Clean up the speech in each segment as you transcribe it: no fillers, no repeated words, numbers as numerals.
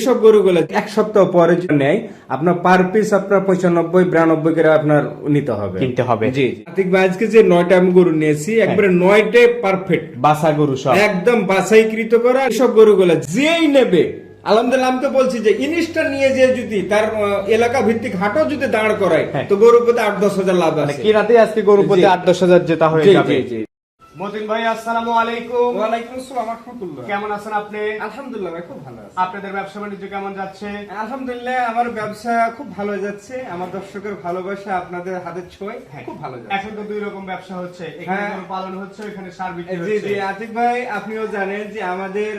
এসব গরুগুলো এক সপ্তাহ পরে যদি নেয় আপনার পার পিস আপনার 95-92 করে আপনার নিতে হবে, কিনতে হবে। জি আতিক ভাই, আজকে যে 9টা আমি গরু নিয়েছি একবারে 9টাই পারফেক্ট বাসা গরু সব একদম বাছাইকৃত করা। এসব গরুগুলো যেই নেবে আলহামদুলিল্লাহ, আমি তো বলছি যে ইনিশটা নিয়ে যে যদি তার এলাকা ভিত্তিক হাটও যদি দাঁড় করায় তো গরু প্রতি 8-10 হাজার লাভ আছে। কি রাতে আজকে গরু প্রতি 8-10 হাজার যেটা হয়ে যাবে। জি। মতিন ভাই আসসালামু আলাইকুম। ওয়ালাইকুম আসসালাম ওয়া রাহমাতুল্লাহ। কেমন আছেন আপনি? আলহামদুলিল্লাহ ভাই, খুব ভালো আছি। আপনাদের ব্যবসা বাণিজ্য কেমন যাচ্ছে? আলহামদুলিল্লাহ আমার ব্যবসা খুব ভালো যাচ্ছে। আমার দর্শকের ভালোবাসা, আপনাদের হাতের ছোঁয়ায় খুব ভালো যাচ্ছে। এখন তো দুই রকম ব্যবসা হচ্ছে, এখানে গরু পালন হচ্ছে, এখানে সার বিক্রি হচ্ছে। জি আতিক ভাই, আপনিও জানেন যে আমাদের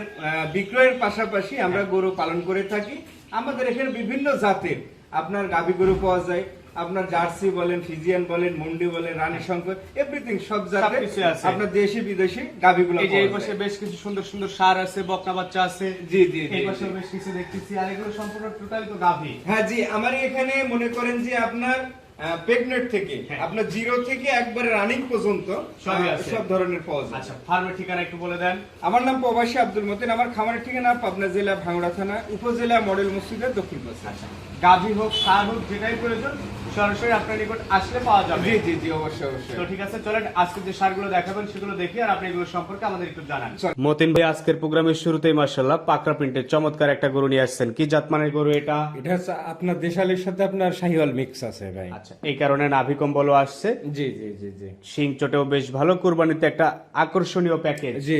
বিক্রয়ের পাশাপাশি আমরা গরু পালন করে থাকি। আমাদের এখানে বিভিন্ন জাতের আপনার গাভী গরু পাওয়া যায়, আপনার জার্সি বলেন, ফিজিয়ান বলেন, মুন্ডি বলেন, রানী শঙ্কর, এভরিথিং সব জাতের আপনার দেশি বিদেশি গাভীগুলো এই যে এই পাশে বেশ কিছু সুন্দর সুন্দর সার আছে, বকনা বাচ্চা আছে। জি এই পাশে বেশ কিছু দেখতেছি, আর এগুলো সম্পূর্ণ টোটালি তো গাভী। হ্যাঁ জি, আমার এখানে মনে করেন যে আপনার প্রেগনেন্ট থেকে আপনার জিরো থেকে একবারে রানিং পর্যন্ত সব ধরনের পাওয়া যায়। আচ্ছা, ফার্মের ঠিকানা একটু বলে দেন। আমার নাম প্রবাসী আব্দুল মতিন। আমার খামারের ঠিকানা পাবনা জেলা ভাঙ্গুড়া থানা, উপজেলা মডেল মসজিদের দক্ষিণ পাশে। আচ্ছা, গাভী হোক সার হোক যেটাই প্রয়োজন সরাসরি আপনার নিকট আসলে পাওয়া যাবে। জি অবশ্যই। তো ঠিক আছে, চলেন আজকে যে সারগুলো দেখাবেন সেগুলো দেখি, আর আপনি এগুলো সম্পর্কে আমাদের একটু জানান। মতিন ভাই, আজকের প্রোগ্রামের শুরুতেই মাশাআল্লাহ পাকড়া প্রিন্টের চমৎকার একটা গরু নিয়ে আসছেন। কি জাতমানের গরু এটা? এটা হচ্ছে আপনার দেশালের সাথে আপনার শাহিওয়াল মিক্স আছে ভাই। আচ্ছা, এই কারণে নাভি কম্বলও আসছে। জি। শিং চটেও বেশ ভালো, কুরবানিতে একটা আকর্ষণীয় প্যাকেজ। জি।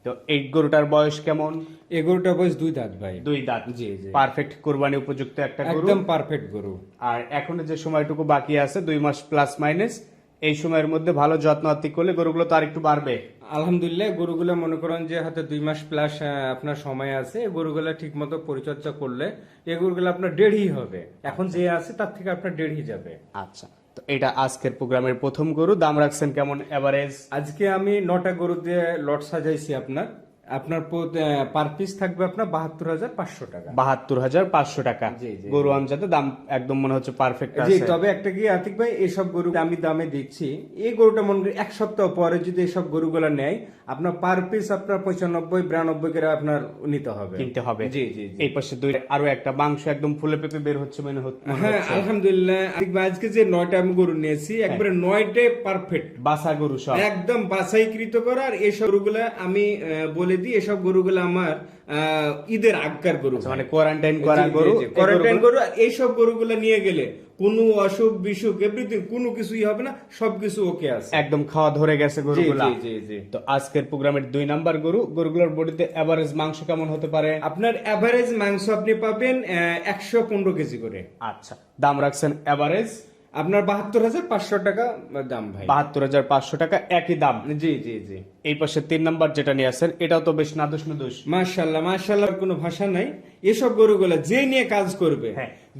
তো এই গরুটার বয়স কেমন? এই গরুটার বয়স 2 দাঁত ভাই। 2 দাঁত। জি। পারফেক্ট কুরবানি উপযুক্ত একটা গরু, একদম পারফেক্ট গরু। আর এখন যে সময়টুকু বাকি আছে 2 মাস প্লাস মাইনাস, এই সময়ের মধ্যে ভালো যত্ন আত্তি করলে গরুগুলো তো আর একটু বাড়বে। আলহামদুলিল্লাহ, গরুগুলো মনে করেন যে হয়তো 2 মাস প্লাস আপনার সময় আছে। গরুগুলো ঠিক মতো পরিচর্যা করলে এই গরুগুলো আপনার দেড়ই হবে। এখন যে আছে তার থেকে আপনার দেড়ই যাবে। আচ্ছা, তো এটা আজকের প্রোগ্রামের প্রথম গরু। দাম রাখছেন কেমন এভারেজ? আজকে আমি 9টা গরু দিয়ে লট সাজাইছি। আপনার পার পিস থাকবে আপনার 72,500 টাকা। 72,500 টাকা। জি। গরু আনজাতে দাম একদম মনে হচ্ছে পারফেক্ট জি, আছে। তবে একটা কি আতিক ভাই, এসব গরু আমি দামে দিচ্ছি। এই গরুটা মনে করি এক সপ্তাহ পরে যদি এসব গরুগুলো নেয় আপনার পার পিস আপনার 95-92 করে আপনার নিতে হবে, কিনতে হবে। জি। এই পাশে আরো একটা মাংস একদম ফুলে পেপে বের হচ্ছে মনে হচ্ছে। হ্যাঁ আলহামদুলিল্লাহ, আতিক ভাই আজকে যে 9টা আমি গরু নিয়েছি একবারে 9টাই পারফেক্ট বাসা গরু সব একদম বাছাইকৃত করা। আর এইসব গরুগুলা আমি বলে দিই, এসব গরুগুলো আমার ঈদের আগকার গরু, মানে কোয়ারেন্টাইন করা গরু। কোয়ারেন্টাইন গরু। এইসব গরুগুলা নিয়ে গেলে কোনো অসুখ বিসুখ এভরিথিং কোনো কিছুই হবে না, সবকিছু ওকে আছে, একদম খাওয়া ধরে গেছে গরুগুলা। জি। তো আজকের প্রোগ্রামের 2 নাম্বার গরু, গরুগুলোর বডিতে এভারেজ মাংস কেমন হতে পারে? আপনার এভারেজ মাংস আপনি পাবেন 115 কেজি করে। আচ্ছা, দাম রাখছেন এভারেজ আপনার 72,500 টাকা দাম ভাই। 72,500 টাকা একই দাম। জি। এই পাশে 3 নাম্বার যেটা নিয়ে আসেন এটাও তো বেশ নাদুস নুদুস। মাশাআল্লাহ কোনো ভাষা নাই। এসব গরুগুলা যে নিয়ে কাজ করবে,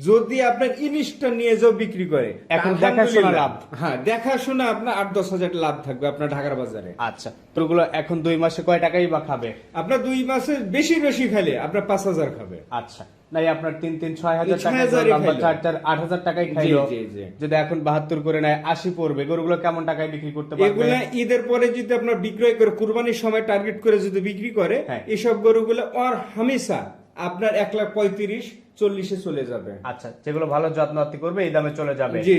যদি আপনার ইনিশটা নিয়ে যাও বিক্রি করে, এখন দেখাশোনা লাভ। হ্যাঁ, দেখাশোনা আপনার 8-10 হাজার লাভ থাকবে আপনার ঢাকার বাজারে। আচ্ছা, তোগুলো এখন 2 মাসে কয় টাকাই বা খাবে? আপনার 2 মাসে বেশি খেলে আপনার 5,000 খাবে। আচ্ছা, নাই আপনার 3-6 হাজার টাকা 8,000 টাকাই খাইলো। জি। যদি এখন 72 করে নেয় 80 পড়বে। গরুগুলো কেমন টাকায় বিক্রি করতে পারবে? এগুলা ঈদের পরে যদি আপনার বিক্রয় করে কুরবানির সময় টার্গেট করে যদি বিক্রি করে, এসব গরুগুলো আর হামেশা আপনার 1,35,40 চলে যাবে। আচ্ছা, যেগুলো ভালো যত্ন আত্তি করবে এই দামে চলে যাবে। জি।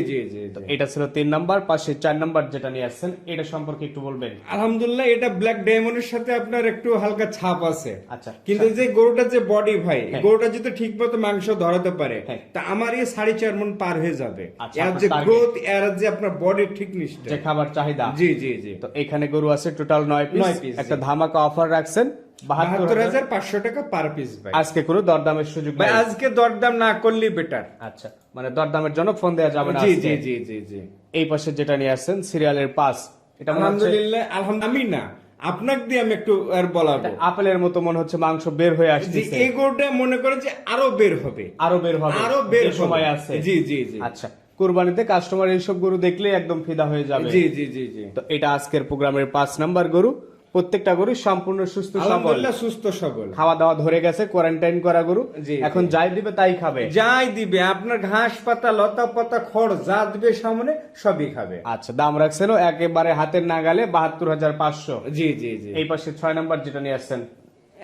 এটা ছিল 3 নাম্বার। পাশে 4 নাম্বার যেটা নিয়ে আসছেন এটা সম্পর্কে একটু বলবেন। আলহামদুলিল্লাহ, এটা ব্ল্যাক ডায়মন্ডের সাথে আপনার একটু হালকা ছাপ আছে। আচ্ছা, কিন্তু যে গরুটা যে বডি ভাই, গরুটা যদি ঠিক মতো মাংস ধরাতে পারে তা আমার এই 4.5 মণ পার হয়ে যাবে। এর যে গ্রোথ, এর যে আপনার বডির ঠিকনেস, যে খাবার চাহিদা। জি। তো এখানে গরু আছে টোটাল 9 পিস। একটা ধামাকা অফার রাখছেন 72,500 টাকা পার পিস ভাই। আজকে কোনো দরদামের সুযোগ ভাই নেই। আজকে দরদাম না করলেই বেটার। আচ্ছা, মানে দরদামের জন্য ফোন দেওয়া যাবে না। জি। এই পাশে যেটা নিয়ে আসছেন সিরিয়ালের 5, এটা আলহামদুলিল্লাহ আমি না আপনাকে দিয়ে আমি একটু আর বলাবো। আপেলের মতো মনে হচ্ছে মাংস বের হয়ে আসছে। এই গরুটা মনে করে যে আরো বের হবে। আরো বের সময় আছে। জি। আচ্ছা, কুরবানিতে কাস্টমার এইসব গরু দেখলে একদম ফিদা হয়ে যাবে। জি। তো এটা আজকের প্রোগ্রামের 5 নাম্বার গরু। প্রত্যেকটা গরু সম্পূর্ণ সুস্থ সবল, খাওয়া দাওয়া ধরে গেছে, কোয়ারেন্টাইন করা গরু। এখন যাই দিবে তাই খাবে। যাই দিবে আপনার ঘাস পাতা লতা পাতা খড় যা দিবে সামনে সবই খাবে। আচ্ছা, দাম রাখছেন একেবারে হাতের নাগালে 72,500। জি। এই পাশে 6 নাম্বার যেটা নিয়ে আসছেন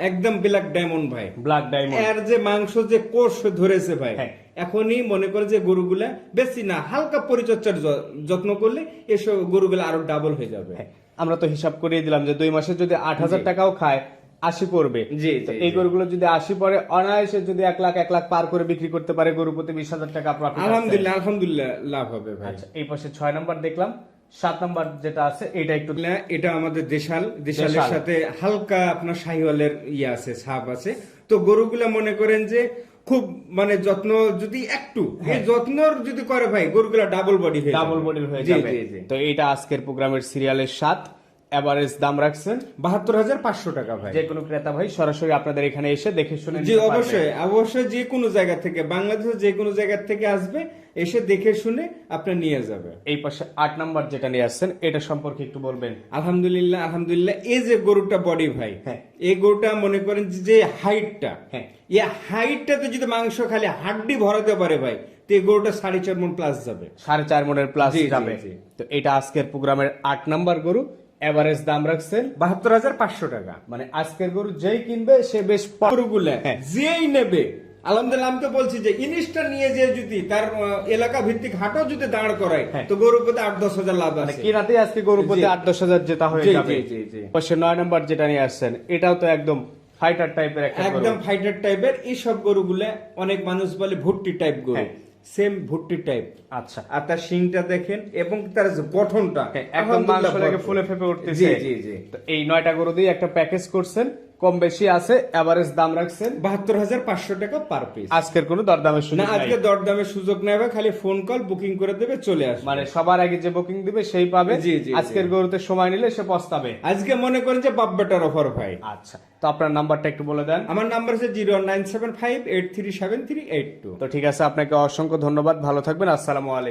একদম ব্ল্যাক ডায়মন্ড ভাই। Black diamond. এর যে মাংস যে কোষ ধরেছে ভাই, হ্যাঁ। এখনই মনে করে যে গরুগুলা বেশি না, হালকা পরিচর্যার যত্ন করলে এসব গরুগুলা আরো ডাবল হয়ে যাবে। আমরা তো হিসাব করিয়ে দিলাম যে 2 মাসে যদি 8,000 টাকাও খায় 80 পড়বে। জি, তো জি, এই জি। গরুগুলো যদি 80 পড়ে, অনায়াসে যদি 1 লাখ পার করে বিক্রি করতে পারে, গরু প্রতি 20,000 টাকা প্রফিট। আলহামদুলিল্লাহ আলহামদুলিল্লাহ লাভ হবে ভাই। আচ্ছা, এই পাশে 6 নাম্বার দেখলাম, 7 নাম্বার যেটা আছে এটা একটু না, এটা আমাদের দেশালের দেশাল। সাথে হালকা আপনার শাহিওয়ালের ইয়ে আছে, ছাপ আছে। তো গরুগুলা মনে করেন যে খুব মানে যত্ন যদি একটু এই যত্নর যদি করে ভাই, গরুগুলা ডাবল বডি হয়ে ডাবল যাবে। বডির হয়ে জি, যাবে। জি, জি। তো এইটা আজকের প্রোগ্রামের সিরিয়ালের 7, এভারেজ দাম রাখছেন 72,500 টাকা ভাই। যে কোনো ক্রেতা ভাই সরাসরি আপনাদের এখানে এসে দেখে শুনে জি নিতে পারবে। অবশ্যই অবশ্যই, যে কোনো জায়গা থেকে, বাংলাদেশের যে কোনো জায়গা থেকে আসবে, এসে দেখে শুনে আপনি নিয়ে যাবে। এই পাশে 8 নাম্বার যেটা নিয়ে আসছেন এটা সম্পর্কে একটু বলবেন। আলহামদুলিল্লাহ আলহামদুলিল্লাহ, এই যে গরুটা বডি ভাই, হ্যাঁ। এই গরুটা মনে করেন যে হাইটটা, হ্যাঁ। এই হাইটটাতে যদি মাংস খালি হাড্ডি ভরাতে পারে ভাই, তো এই গরুটা 4.5 মণ প্লাস যাবে। 4.5 মনের প্লাস জি, জি, যাবে। জি। তো এটা আজকের প্রোগ্রামের 8 নাম্বার গরু, এভারেজ দাম রাখছেন 72,500 টাকা। মানে আজকের গরু যেই কিনবে সে বেশ গরুগুলা হ্যাঁ। যেই নেবে, আলহামদুলিল্লাহ আমি তো বলছি যে ইনিশটা নিয়ে যে যদি তার এলাকা ভিত্তিক হাটও যদি দাঁড় করায়, হ্যাঁ। তো গরুর প্রতি 8-10 হাজার লাভ মানে আছে। কিনাতে আজকে গরু প্রতি জি। 8-10 হাজার যেটা হয়ে জি, যাবে। জি, জি, জি। পাশে 9 নাম্বার যেটা নিয়ে আসছেন এটাও তো একদম ফাইটার টাইপের একটা গরু। একদম ফাইটার টাইপের। এই সব গরুগুলা অনেক মানুষ বলে ভুট্টি টাইপ গরু, হ্যাঁ। সেম ভুট্টি টাইপ। আচ্ছা, আর তার শিংটা দেখেন এবং তার যে গঠনটা একদম মাংস আলহামদুলিল্লাহ লেগে ভরপুর। ফুলে ফেপে উঠতেছে। জি জি জি। তো এই 9টা গরু দিয়ে একটা প্যাকেজ করছেন, কম বেশি আছে, এভারেজ দাম রাখছেন 72,500 টাকা পার পিস। আজকের কোনো দরদামের না, সুযোগ নাই। আজকে দরদামের সুযোগ নেই ভাই, খালি ফোন কল বুকিং করে দেবে, চলে আসবে। মানে সবার আগে যে বুকিং দিবে সেই পাবে। জি, জি, জি। আজকের গরুতে সময় নিলে সে পস্তাবে। আজকে মনে করেন যে বাপ বেটার অফার ভাই। আচ্ছা, তো আপনার নাম্বারটা একটু বলে দেন। আমার নাম্বার হচ্ছে 09758373882। তো ঠিক আছে, আপনাকে অসংখ্য ধন্যবাদ, ভালো থাকবেন, আসসালামু আলাইকুম।